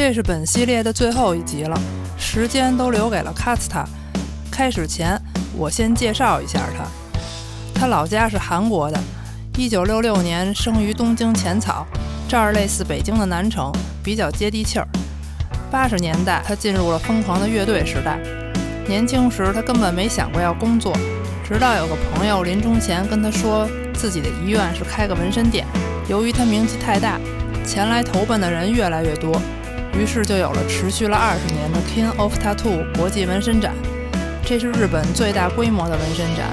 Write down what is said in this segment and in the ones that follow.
这是本系列的最后一集了，时间都留给了卡斯塔。开始前，我先介绍一下他。他老家是韩国的，1966年生于东京浅草，这儿类似北京的南城，比较接地气儿。80年代，他进入了疯狂的乐队时代。年轻时，他根本没想过要工作，直到有个朋友临终前跟他说，自己的遗愿是开个纹身店。由于他名气太大，前来投奔的人越来越多，于是就有了持续了20年的 King of Tattoo 国际纹身展。这是日本最大规模的纹身展。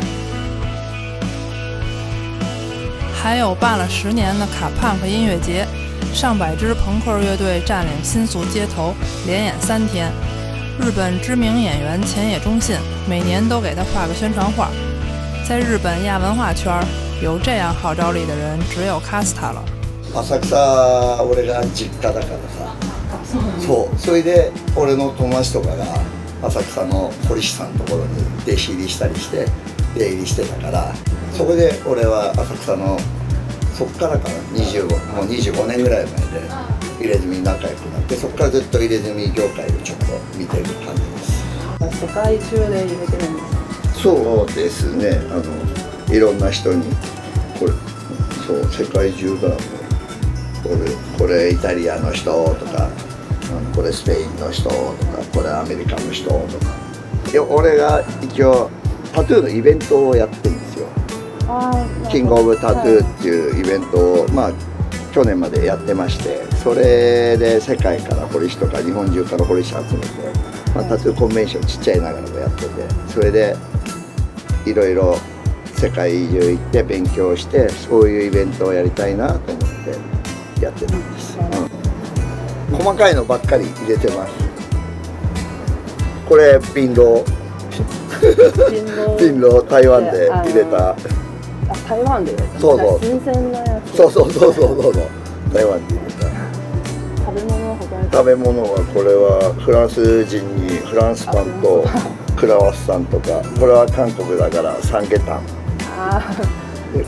还有办了10年的卡胖克音乐节，上百支朋克乐队占领新宿街头，连演3天。日本知名演员前野忠信每年都给他画个宣传画。在日本亚文化圈，有这样号召力的人只有卡斯塔了。浅草俺が実家だからさ、そうそれで俺の友達とかが浅草の堀市さんのところに弟子入りしたりして出入りしてたから、そこで俺は浅草のそっからかなもう25年ぐらい前で入れ墨に仲良くなって、そっからずっと入れ墨業界をちょっと見てる感じです。世界中で入れてるんですか？そうですね、いろんな人にこれそう世界中だもん。これイタリアの人とか、これスペインの人とか、これアメリカの人とか。俺が一応タトゥーのイベントをやってるんですよ。キングオブタトゥーっていうイベントを去年までやってまして、それで世界から彫り師とか日本中から彫り師集めて、タトゥーコンベンションちっちゃいながらもやってて、それでいろいろ世界中行って勉強して、そういうイベントをやりたいなと思ってやってたんです、細かいのばっかり入れてます。これピンロー台湾で入れた。台湾で入れた。そう新鮮なやつ。そう台湾で入れた。食べ物はこれはフランス人にフランスパンとクラワッサンとか、これは韓国だからサンゲタン。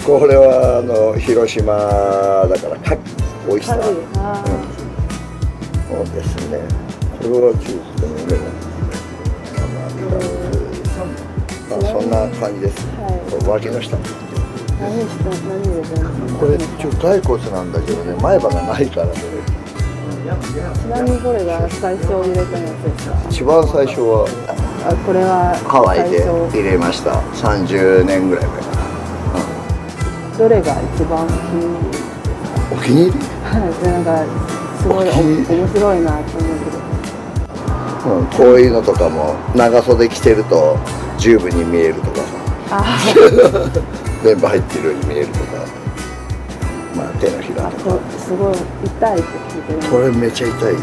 これは広島だからカキ、オイスター。そうですね。これは中国のレモン。そんな感じです。脇の下。これ骸骨なんだけどね、前歯がないからね。ちなみにこれが最初入れたやつですか？一番最初はこれはハワイで入れました。30年ぐらい前かな。どれが一番お気に入り？なんかすごい面白いなと思うけど。こういうのとかも長袖着てると十分に見えるとかさ、全部入ってるように見えるとか、手のひらとか。すごい痛いって聞いてる。これめちゃ痛いよ。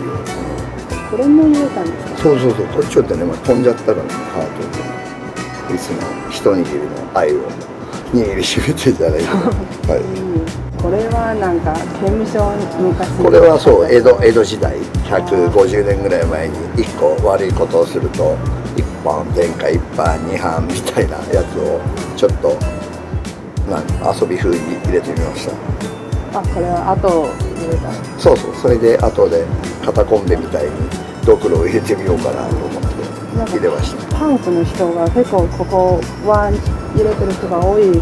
これも入れたんですか？そうこれちょっとね、飛んじゃったからね、ハートでいつも一握りの愛を握りしめてじゃないけど、これはなんか刑務所昔。これはそう江戸時代150年ぐらい前に1個悪いことをすると1本天下1班2班みたいなやつをちょっと遊び風に入れてみました。これは後入れた。そうそれで後でカタコンベみたいにドクロを入れてみようかなと思って入れました。パンクの人が結構ここは入れてる人が多いみ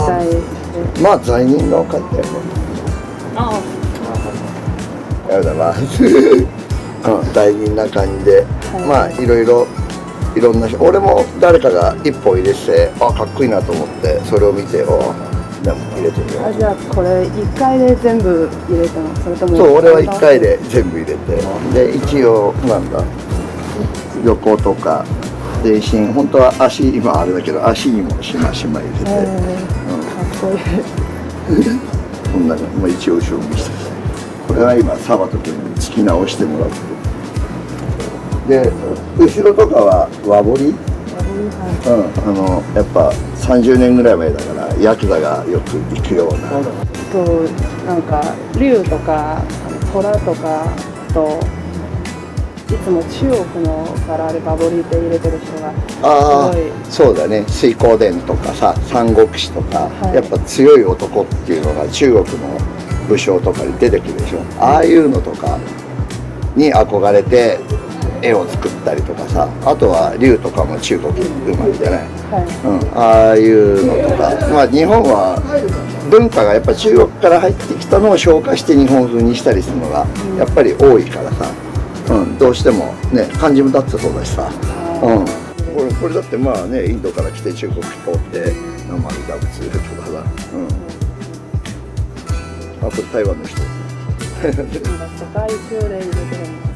たいで。罪人が多かったよね。やだな大人な感じで、いろんな人、俺も誰かが一本入れてかっこいいなと思ってそれを見てでも入れてみよう。じゃあこれ1回で全部入れたの？それとも？そう、俺は1回で全部入れて、で一応横とか全身、本当は足今あれだけど足にもしましま入れて、かっこいいこんなの一応後ろ見せて、これは今サバト君に突き直してもらって、で後ろとかは和彫り、やっぱ30年ぐらい前だからヤクザがよく行くような。なんか竜とか虎とかといつも中国のからバボリで入れてる人がすごい。そうだね、水光伝とかさ、三国志とか、やっぱ強い男っていうのが中国の武将とかに出てくるでしょ。ああいうのとかに憧れて絵を作ったりとかさ、あとは龍とかも中国生まれじゃない、ああいうのとか、まあ日本は文化がやっぱ中国から入ってきたのを消化して日本風にしたりするのがやっぱり多いからさ、どうしてもね漢字もだってそうだしさ、これだってまあねインドから来て中国通って生が普通とかさ、あこれ台湾の人。世界中で入れてるんです。